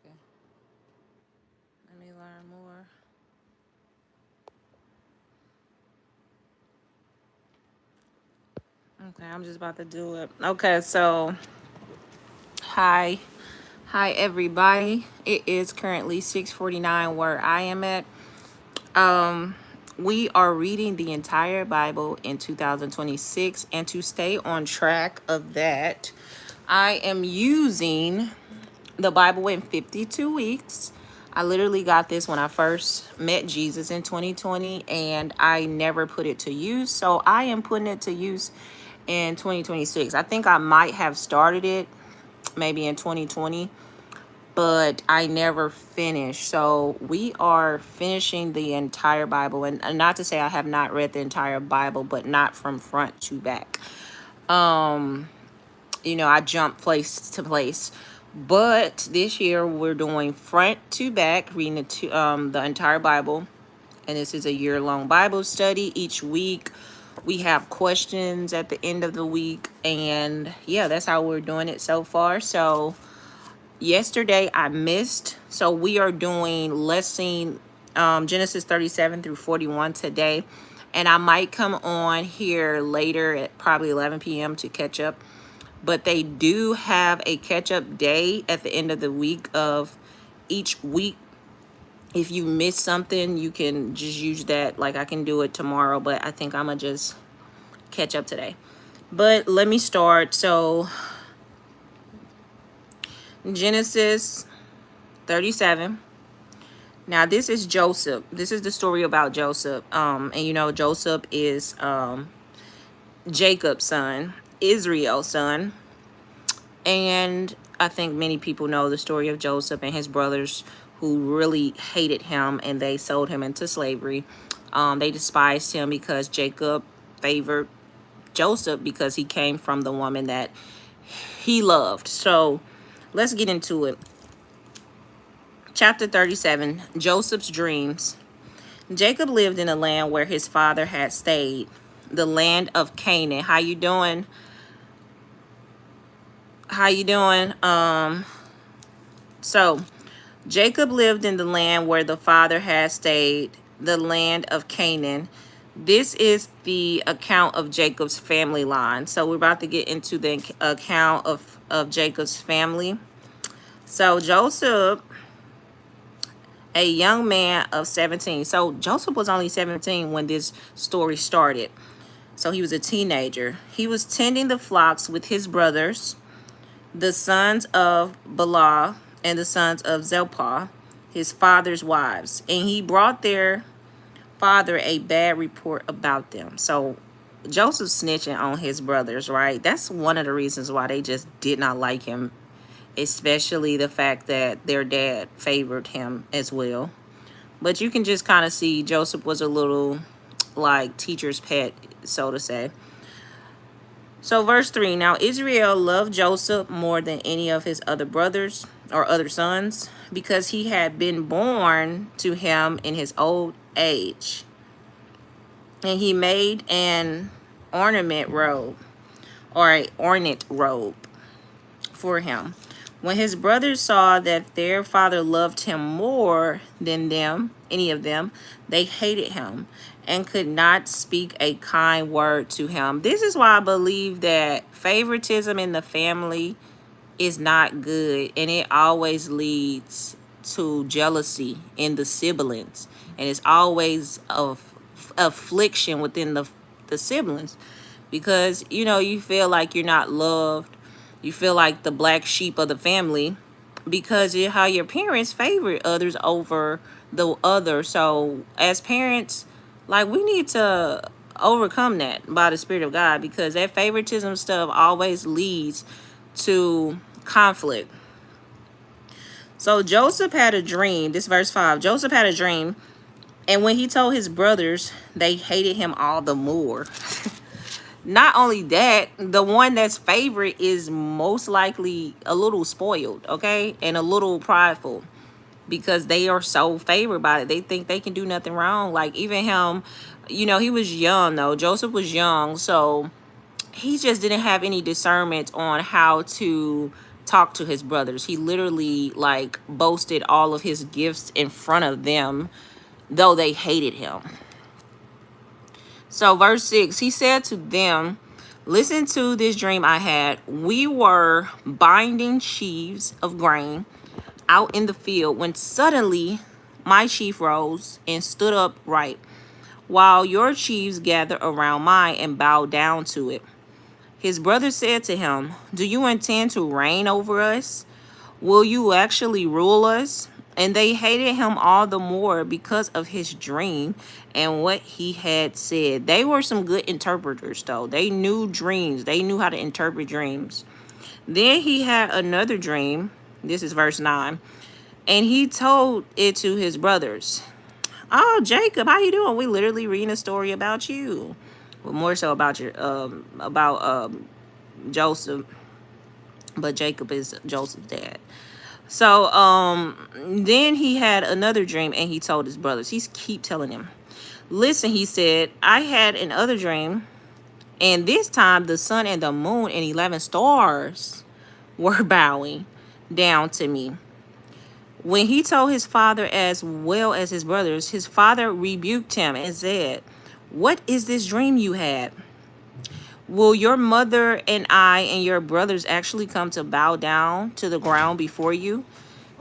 Okay. Let me learn more. Okay, I'm just about to do it. Okay, so hi. Hi everybody. It is currently 6:49 where I am at. Um we are reading the entire Bible in 2026, and to stay on track of that, I am using the Bible in 52 weeks. I literally got this when I first met Jesus in 2020, and I never put it to use. So I am putting it to use in 2026. I think I might have started it maybe in 2020, but I never finished. So we are finishing the entire Bible. And not to say I have not read the entire Bible, but not from front to back. I jump place to place. But this year we're doing front to back, reading the entire Bible. And this is a year-long Bible study. Each week we have questions at the end of the week. And yeah, that's how we're doing it so far. So yesterday I missed. So we are doing lesson Genesis 37 through 41 today. And I might come on here later at probably 11 p.m. to catch up, but they do have a catch-up day at the end of the week of each week. If you miss something, you can just use that. Like, I can do it tomorrow, but I think I'm gonna just catch up today. But let me start. So Genesis 37. Now this is Joseph. This is the story about Joseph. And Joseph is Jacob's son, Israel's son. And I think many people know the story of Joseph and his brothers, who really hated him and they sold him into slavery. They despised him because Jacob favored Joseph because he came from the woman that he loved. So let's get into it. Chapter 37, Joseph's dreams. Jacob lived in a land where his father had stayed, the land of Canaan. How you doing? So Jacob lived in the land where the father had stayed, the land of Canaan. This is the account of Jacob's family line. So we're about to get into the account of Jacob's family. So Joseph, a young man of 17. So Joseph was only 17 when this story started. So he was a teenager. He was tending the flocks with his brothers, the sons of Bela and the sons of Zilpah, his father's wives. And he brought their father a bad report about them. So Joseph snitching on his brothers, right? That's one of the reasons why they just did not like him, especially the fact that their dad favored him as well. But you can just kind of see Joseph was a little like teacher's pet, so to say. So verse 3, now Israel loved Joseph more than any of his other brothers or other sons, because he had been born to him in his old age. And he made an ornament robe for him. When his brothers saw that their father loved him more than any of them, they hated him and could not speak a kind word to him. This is why I believe that favoritism in the family is not good, and it always leads to jealousy in the siblings, and it's always of affliction within the siblings, because you feel like you're not loved. You feel like the black sheep of the family because of how your parents favorite others over the other. So as parents, like, we need to overcome that by the Spirit of God, because that favoritism stuff always leads to conflict. So Joseph had a dream. This verse 5. Joseph had a dream, and when he told his brothers, they hated him all the more. Not only that, the one that's favorite is most likely a little spoiled, okay? And a little prideful, because they are so favored by it. They think they can do nothing wrong. Like, even him, he was young, though. Joseph was young, so he just didn't have any discernment on how to talked to his brothers. He literally like boasted all of his gifts in front of them, though they hated him. So verse 6, he said to them, listen to this dream I had. We were binding sheaves of grain out in the field when suddenly my sheaf rose and stood upright, while your sheaves gathered around mine and bowed down to it. His brother said to him, do you intend to reign over us? Will you actually rule us? And they hated him all the more because of his dream and what he had said. They were some good interpreters, though. They knew dreams. They knew how to interpret dreams. Then he had another dream. This is verse 9. And he told it to his brothers. Oh, Jacob, how you doing? We literally reading a story about you. Well, more so about your Joseph. But Jacob is Joseph's dad. So then he had another dream and he told his brothers. He keep telling them. Listen, he said, I had another dream, and this time the sun and the moon and 11 stars were bowing down to me. When he told his father as well as his brothers, his father rebuked him and said, what is this dream you had? Will your mother and I and your brothers actually come to bow down to the ground before you?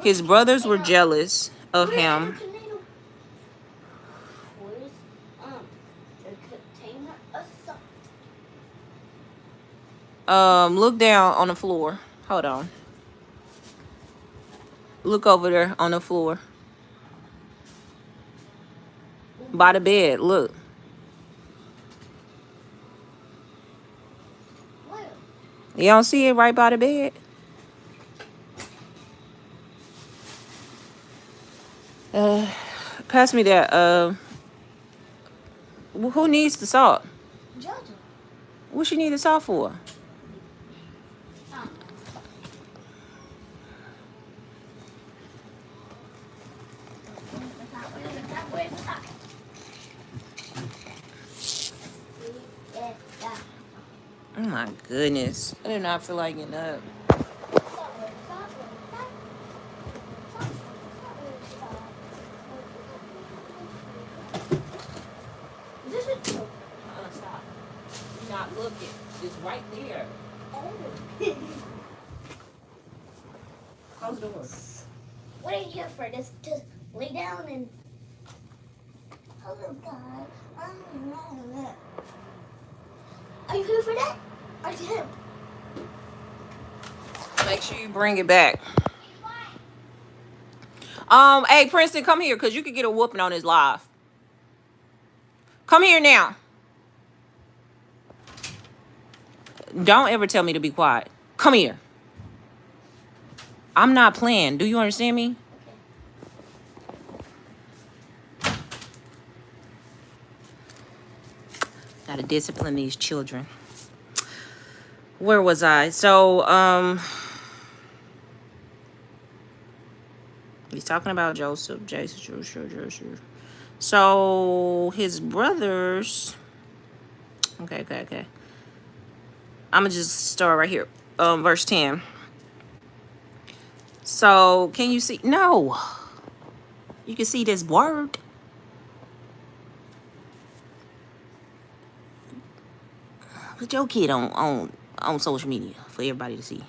His brothers were jealous of him. Look down on the floor. Hold on. Look over there on the floor. By the bed, look. You don't see it right by the bed? Pass me that. Who needs the salt? Jojo. What you need the salt for? Oh my goodness. I do not feel like getting up. Stop. You're not looking. It's right there. Close the door. What are you here for? Just lay down and... Oh God. Are you here for that? Or to him? Make sure you bring it back. Hey, Princeton, come here, because you could get a whooping on this live. Come here now. Don't ever tell me to be quiet. Come here. I'm not playing. Do you understand me? Gotta discipline these children. Where was I? So, he's talking about Joseph. Joseph. So, his brothers... Okay. I'm gonna just start right here. Verse 10. So, can you see? No. You can see this word. Put your kid on social media for everybody to see.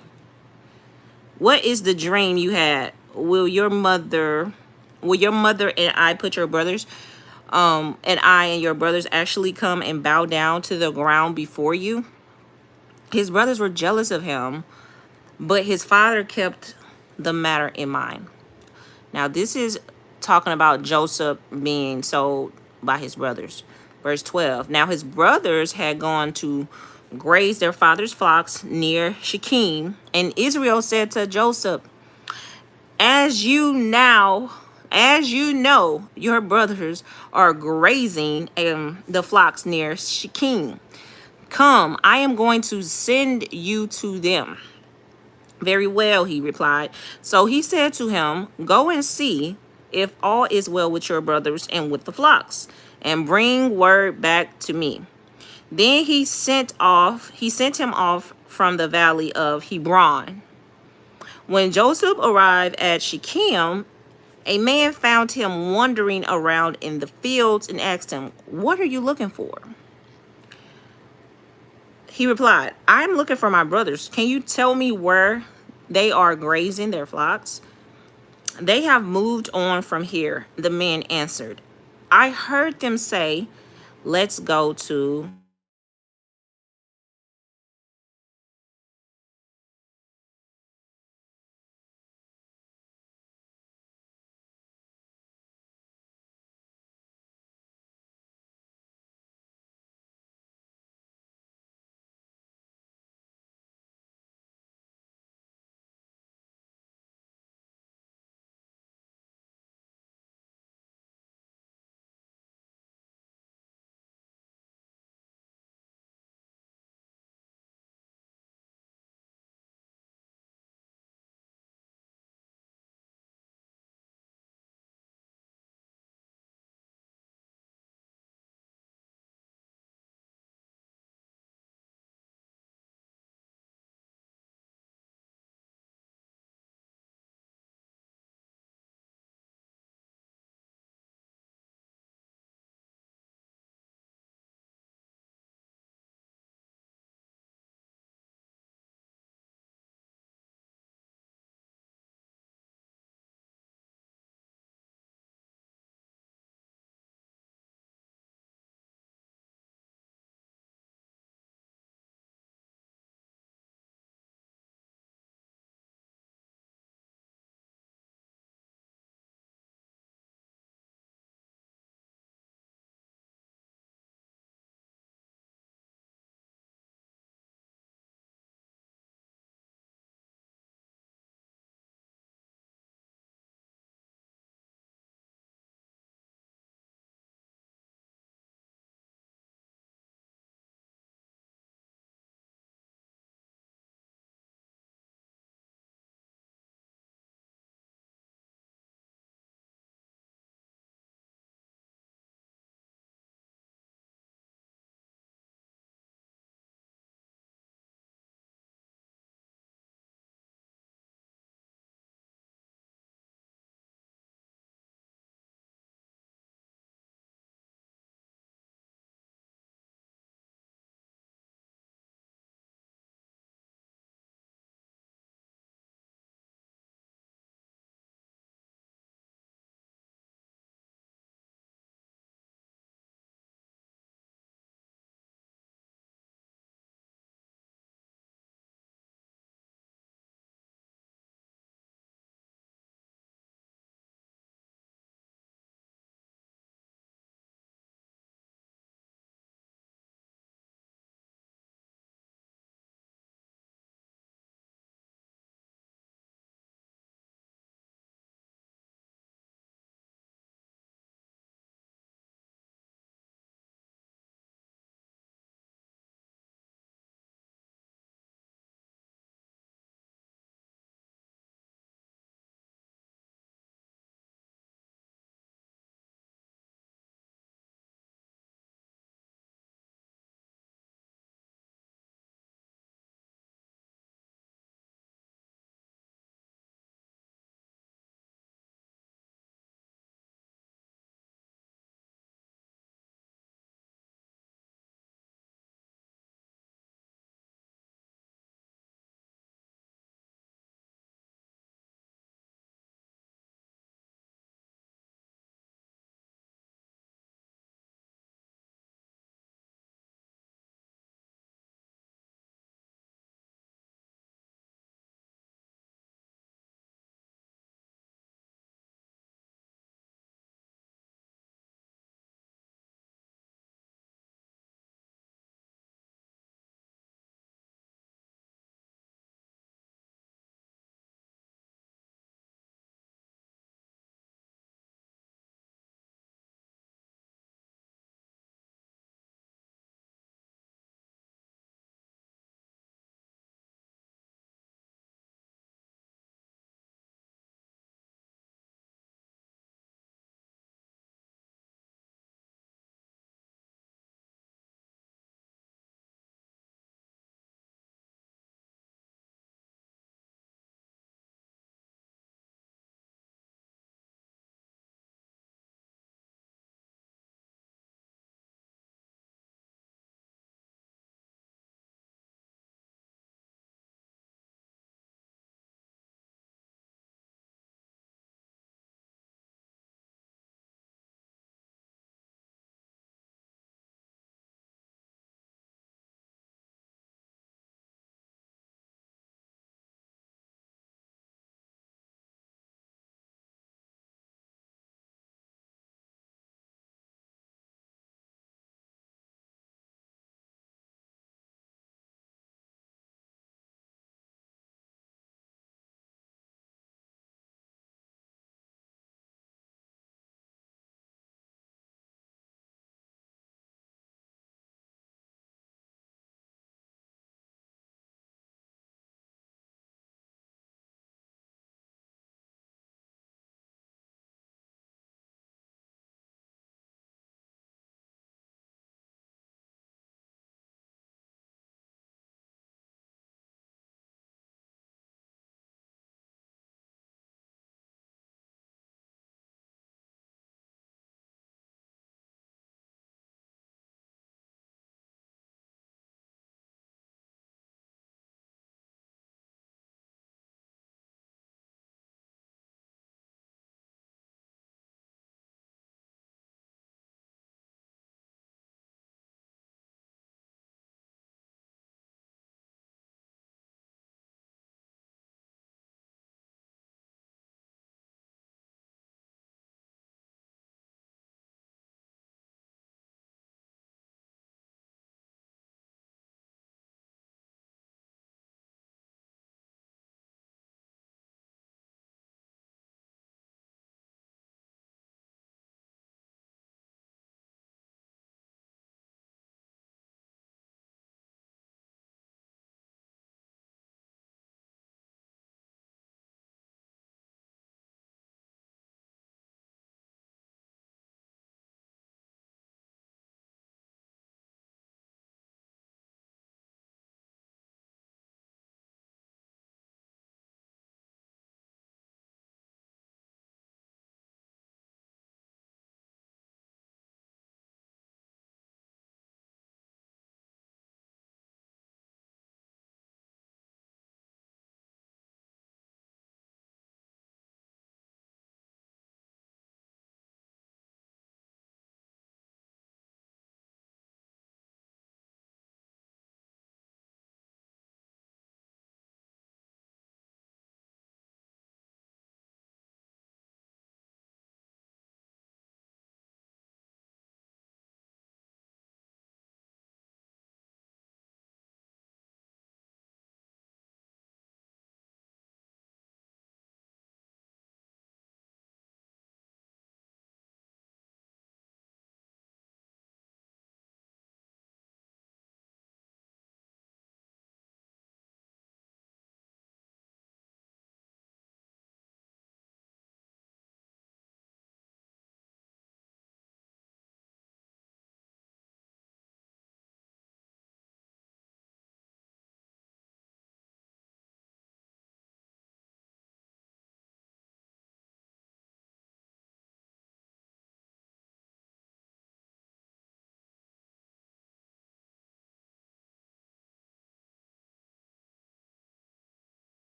What is the dream you had? Will your mother and I put your brothers, and I and your brothers actually come and bow down to the ground before you? His brothers were jealous of him, but his father kept the matter in mind. Now, this is talking about Joseph being sold by his brothers. Verse 12. Now, his brothers had gone to graze their father's flocks near Shechem, and Israel said to Joseph, as you know, your brothers are grazing the flocks near Shechem. Come, I am going to send you to them. Very well, he replied. So he said to him, go and see if all is well with your brothers and with the flocks, and bring word back to me. Then he sent him off from the valley of Hebron. When Joseph arrived at Shechem, a man found him wandering around in the fields and asked him, "What are you looking for?" He replied, "I'm looking for my brothers. Can you tell me where they are grazing their flocks?" "They have moved on from here," the man answered. "I heard them say, 'Let's go to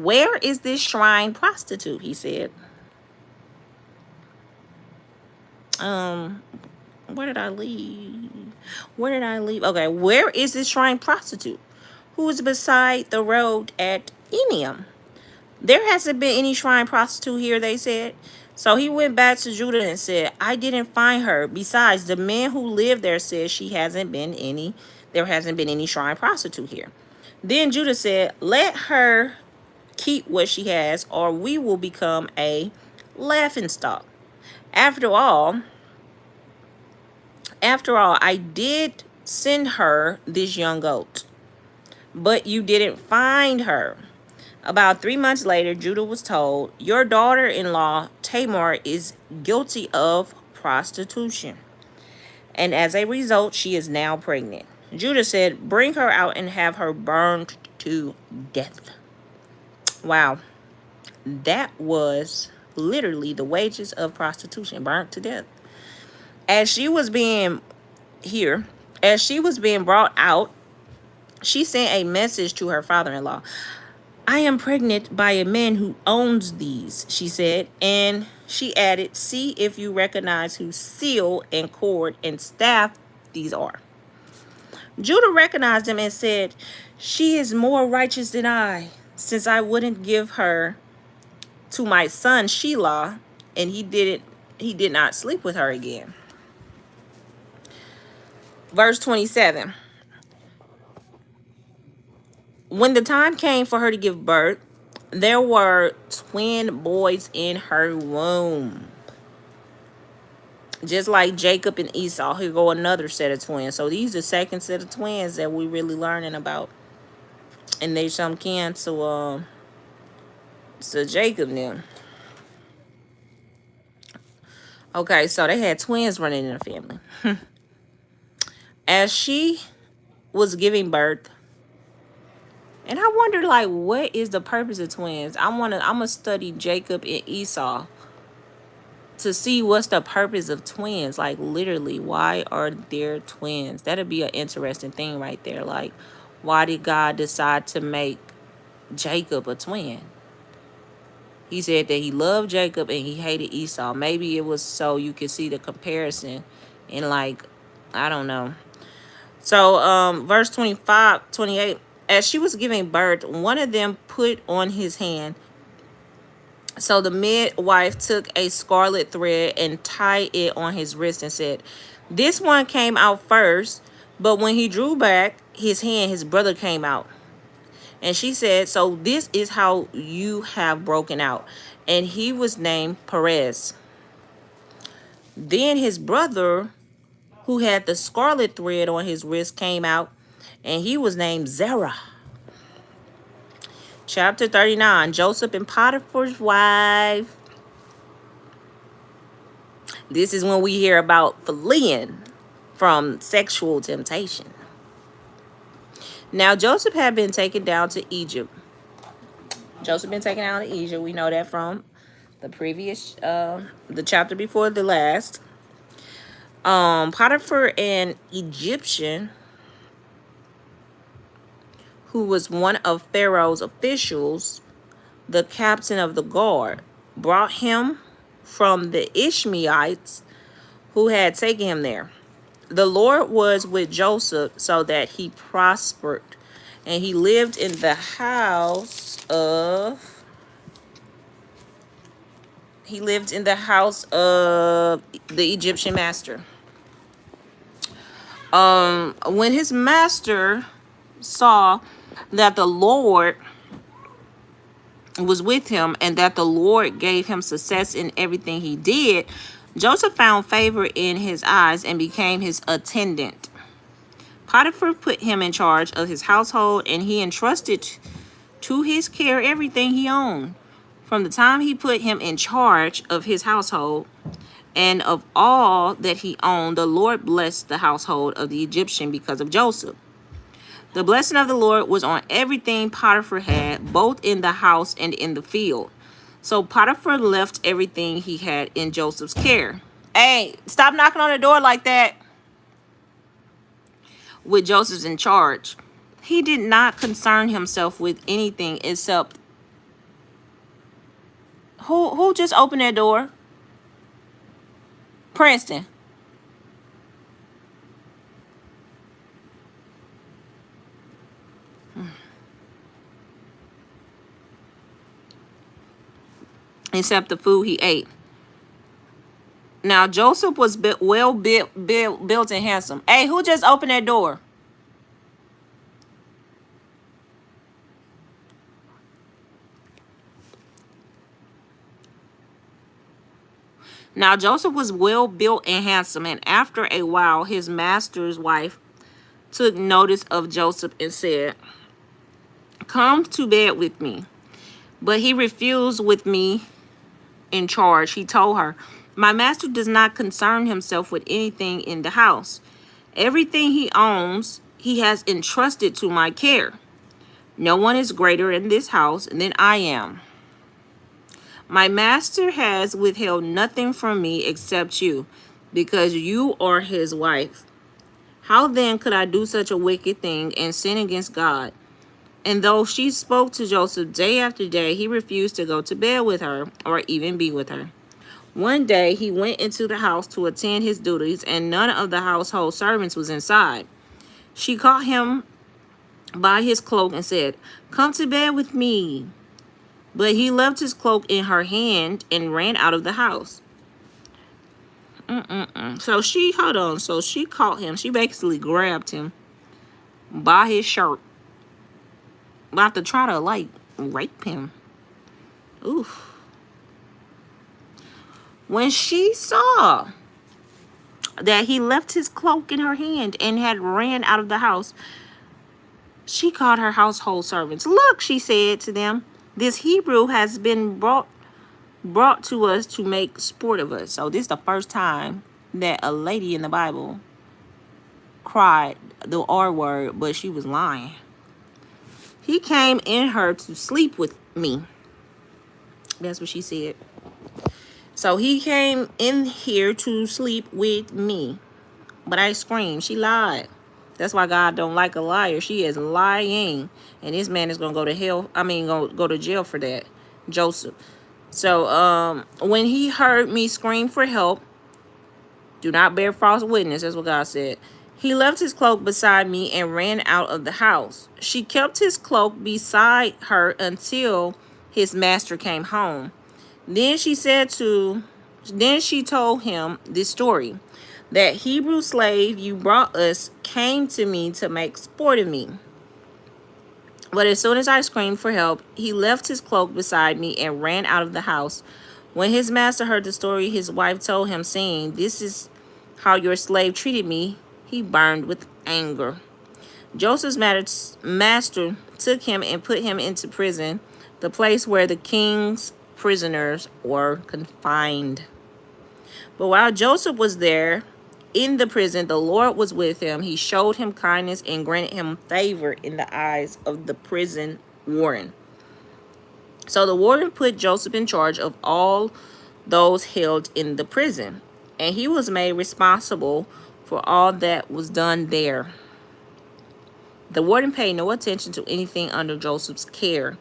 Where is this shrine prostitute? He said. Where did I leave? Where did I leave? Okay, where is this shrine prostitute who is beside the road at Enium? There hasn't been any shrine prostitute here, they said. So he went back to Judah and said, I didn't find her. Besides, the men who live there said there hasn't been any shrine prostitute here. Then Judah said, let her keep what she has, or we will become a laughingstock. After all, I did send her this young goat, but you didn't find her. About 3 months later, Judah was told, your daughter-in-law, Tamar, is guilty of prostitution. And as a result, she is now pregnant. Judah said, bring her out and have her burned to death. Wow. That was literally the wages of prostitution, burnt to death. As she was being brought out, she sent a message to her father-in-law. I am pregnant by a man who owns these, she said. And she added, see if you recognize whose seal and cord and staff these are. Judah recognized them and said, she is more righteous than I, since I wouldn't give her to my son Shelah, and he did not sleep with her again. Verse 27. When the time came for her to give birth, there were twin boys in her womb. Just like Jacob and Esau, here go another set of twins. So these are the second set of twins that we're really learning about. And they some kin to Jacob now. Okay, so they had twins running in the family. As she was giving birth, and I wonder, like, what is the purpose of twins? I'm gonna study Jacob and Esau to see what's the purpose of twins. Like, literally, why are there twins? That'd be an interesting thing right there. Like, why did God decide to make Jacob a twin? He said that he loved Jacob and he hated Esau. Maybe it was so you could see the comparison in, like, I don't know. So, verse 28. As she was giving birth, one of them put on his hand. So the midwife took a scarlet thread and tied it on his wrist and said, this one came out first, but when he drew back his hand, his brother came out. And she said, so this is how you have broken out. And he was named Perez. Then his brother, who had the scarlet thread on his wrist, came out, and he was named Zerah. Chapter 39, Joseph and Potiphar's wife. This is when we hear about fleeing from sexual temptation. Now, Joseph had been taken down to Egypt. We know that from the previous, the chapter before the last. Potiphar, an Egyptian, who was one of Pharaoh's officials, the captain of the guard, brought him from the Ishmaelites who had taken him there. The Lord was with Joseph so that he prospered, and he lived in the house of the Egyptian master. When his master saw that the Lord was with him and that the Lord gave him success in everything he did, Joseph found favor in his eyes and became his attendant. Potiphar put him in charge of his household, and he entrusted to his care everything he owned. From the time he put him in charge of his household and of all that he owned, the Lord blessed the household of the Egyptian because of Joseph. The blessing of the Lord was on everything Potiphar had, both in the house and in the field. So Potiphar left everything he had in Joseph's care. Hey, stop knocking on the door like that. With Joseph in charge, he did not concern himself with anything except Who just opened that door? Princeton. Except the food he ate. Now Joseph was built and handsome. Hey, who just opened that door? Now Joseph was well built and handsome, and after a while his master's wife took notice of Joseph and said, "Come to bed with me." But he refused with me in charge. He told her, "My master does not concern himself with anything in the house. Everything he owns, he has entrusted to my care. No one is greater in this house than I am. My master has withheld nothing from me except you, because you are his wife. How then could I do such a wicked thing and sin against God?" And though she spoke to Joseph day after day, he refused to go to bed with her or even be with her. One day he went into the house to attend his duties, and none of the household servants was inside. She caught him by his cloak and said, "Come to bed with me." But he left his cloak in her hand and ran out of the house. So she caught him. She basically grabbed him by his shirt, about to try to like rape him. Oof. When she saw that he left his cloak in her hand and had ran out of the house, she called her household servants. "Look," she said to them, "this Hebrew has been brought to us to make sport of us." So this is the first time that a lady in the Bible cried the R word, but she was lying. "He came in her to sleep with me." That's what she said. So he came in here to sleep with me. But I screamed. She lied. That's why God don't like a liar. She is lying. And this man is going to go to hell. Go to jail for that. Joseph. So when he heard me scream for help, do not bear false witness. That's what God said. He left his cloak beside me and ran out of the house. She kept his cloak beside her until his master came home. Then she told him this story. "That Hebrew slave you brought us came to me to make sport of me. But as soon as I screamed for help, he left his cloak beside me and ran out of the house. When his master heard the story, his wife told him, saying, 'This is how your slave treated me.' He burned with anger. Joseph's master took him and put him into prison, the place where the king's prisoners were confined. But while Joseph was there in the prison, the Lord was with him. He showed him kindness and granted him favor in the eyes of the prison warden. So the warden put Joseph in charge of all those held in the prison, and he was made responsible for all that was done there. The warden paid no attention to anything under Joseph's care,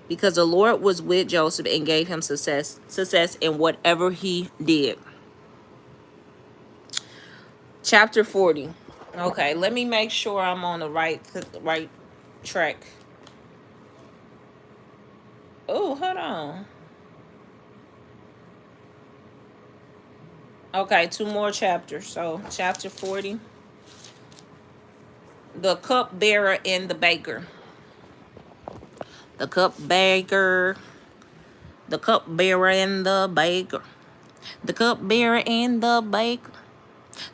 because the Lord was with Joseph and gave him success in whatever he did. Chapter 40. Okay, let me make sure I'm on the right track. Oh, hold on. Okay, 2 more chapters. So, chapter 40. The cupbearer and the baker. The cupbearer. The cupbearer and the baker. The cupbearer and the baker.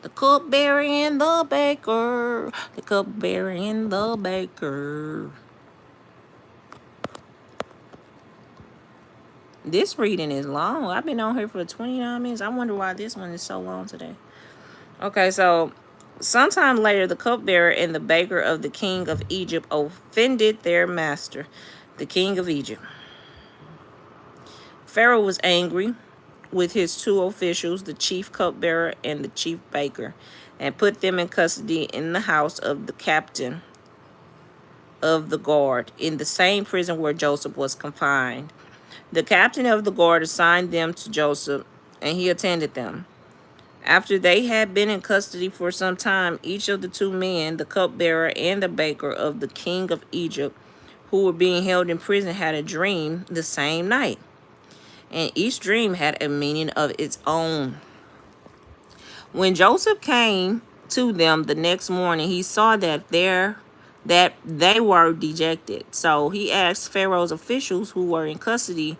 The cupbearer and the baker. The cupbearer and the baker. This reading is long. I've been on here for 29 minutes. I wonder why this one is so long today. Okay, so sometime later, the cupbearer and the baker of the king of Egypt offended their master, the king of Egypt. Pharaoh was angry with his 2 officials, the chief cupbearer and the chief baker, and put them in custody in the house of the captain of the guard, in the same prison where Joseph was confined. The captain of the guard assigned them to Joseph, and he attended them. After they had been in custody for some time, each of the two men, the cupbearer and the baker of the king of Egypt, who were being held in prison, had a dream the same night. And each dream had a meaning of its own. When Joseph came to them the next morning, he saw that they were dejected. So he asked Pharaoh's officials who were in custody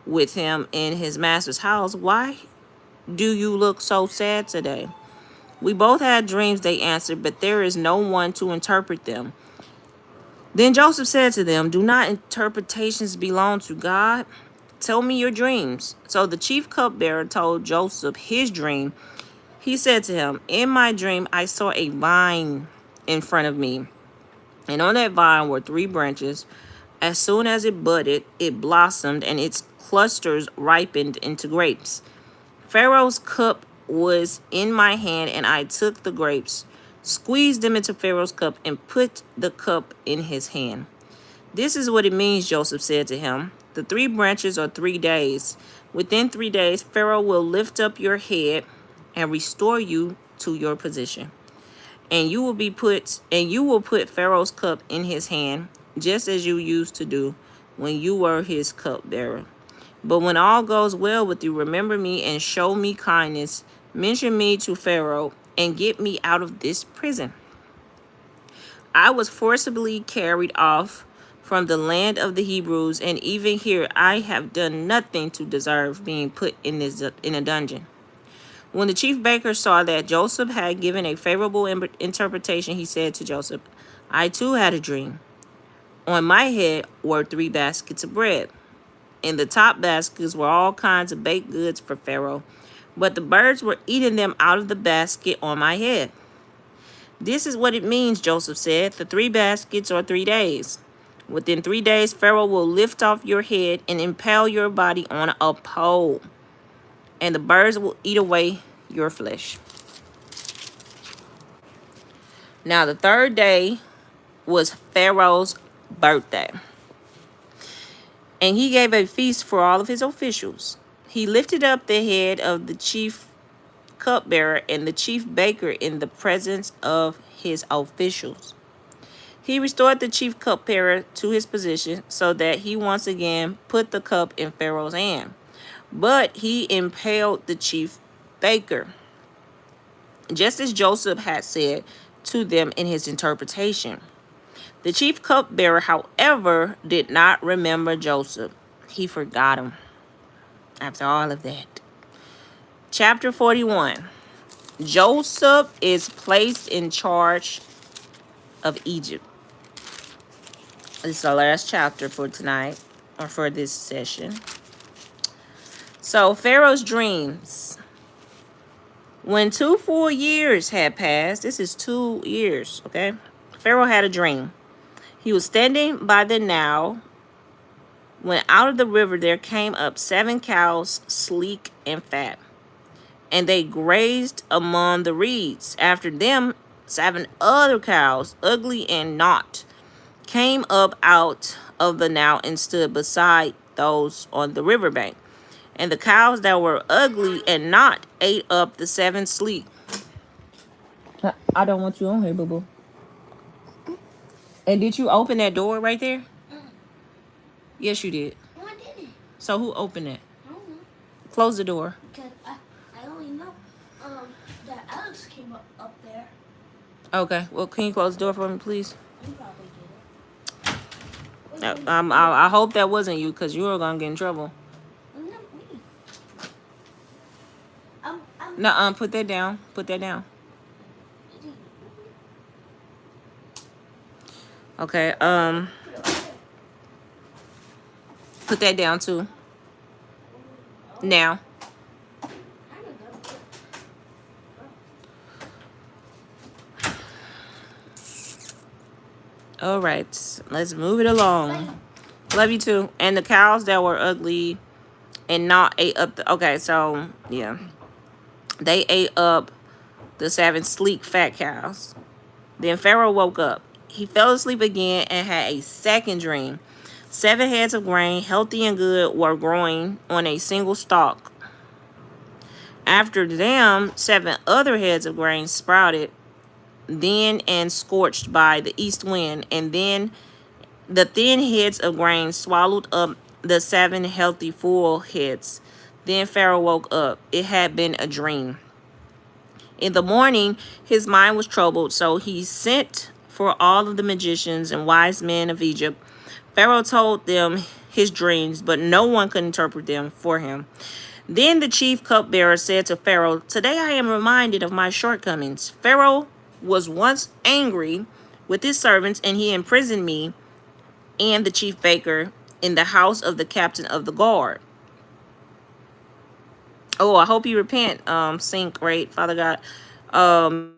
with him in his master's house, "Why do you look so sad today?" "We both had dreams," they answered, "but there is no one to interpret them." Then Joseph said to them, "Do not interpretations belong to God? Tell me your dreams." So the chief cupbearer told Joseph his dream. He said to him, "In my dream, I saw a vine in front of me, and on that vine were 3 branches. As soon as it budded, it blossomed, and its clusters ripened into grapes. Pharaoh's cup was in my hand, and I took the grapes, squeezed them into Pharaoh's cup, and put the cup in his hand." "This is what it means," Joseph said to him. "The 3 branches are 3 days. Within 3 days, Pharaoh will lift up your head and restore you to your position. And you will put Pharaoh's cup in his hand, just as you used to do when you were his cupbearer. But when all goes well with you, remember me and show me kindness. Mention me to Pharaoh and get me out of this prison. I was forcibly carried off from the land of the Hebrews, and even here I have done nothing to deserve being put in a dungeon." When the chief baker saw that Joseph had given a favorable interpretation, he said to Joseph, "I too had a dream. On my head were 3 baskets of bread. In the top baskets were all kinds of baked goods for Pharaoh, but the birds were eating them out of the basket on my head." "This is what it means," Joseph said. "The 3 baskets are 3 days. Within 3 days, Pharaoh will lift off your head and impale your body on a pole, and the birds will eat away your flesh." Now the 3rd day was Pharaoh's birthday, and he gave a feast for all of his officials. He lifted up the head of the chief cupbearer and the chief baker in the presence of his officials. He restored the chief cupbearer to his position so that he once again put the cup in Pharaoh's hand. But he impaled the chief baker, just as Joseph had said to them in his interpretation. The chief cupbearer, however, did not remember Joseph. He forgot him after all of that. Chapter 41. Joseph is placed in charge of Egypt. This is the last chapter for tonight, or for this session. So, Pharaoh's dreams. When 2 full years had passed, this is 2 years, okay? Pharaoh had a dream. He was standing by the Nile when out of the river there came up 7 cows, sleek and fat, and they grazed among the reeds. After them, 7 other cows, ugly and knot, came up out of the Nile and stood beside those on the riverbank. And the cows that were ugly and knot ate up the 7 sleek. I don't want you on here, boo-boo. And did you open that door right there? Yes, you did. No, I didn't. So who opened it? I don't know. Close the door. Because I only know that Alex came up there. Okay. Well, can you close the door for me, please? You probably did it. I hope that wasn't you, because you were going to get in trouble. No, put that down. Put that down. Okay, put that down too. Now. All right, let's move it along. Love you too. And the cows that were ugly and not ate up the, okay, so yeah, they ate up the 7 sleek fat cows. Then Pharaoh woke up. He fell asleep again and had a second dream. 7 heads of grain, healthy and good, were growing on a single stalk. After them, 7 other heads of grain sprouted, then and scorched by the east wind, and then the thin heads of grain swallowed up the 7 healthy full heads. Then Pharaoh woke up. It had been a dream. In the morning, his mind was troubled, so he sent for all of the magicians and wise men of Egypt. Pharaoh told them his dreams, but no one could interpret them for him. Then the chief cupbearer said to Pharaoh, "Today I am reminded of my shortcomings. Pharaoh was once angry with his servants, and he imprisoned me and the chief baker in the house of the captain of the guard." Oh, I hope you repent, Sync, right, Father God.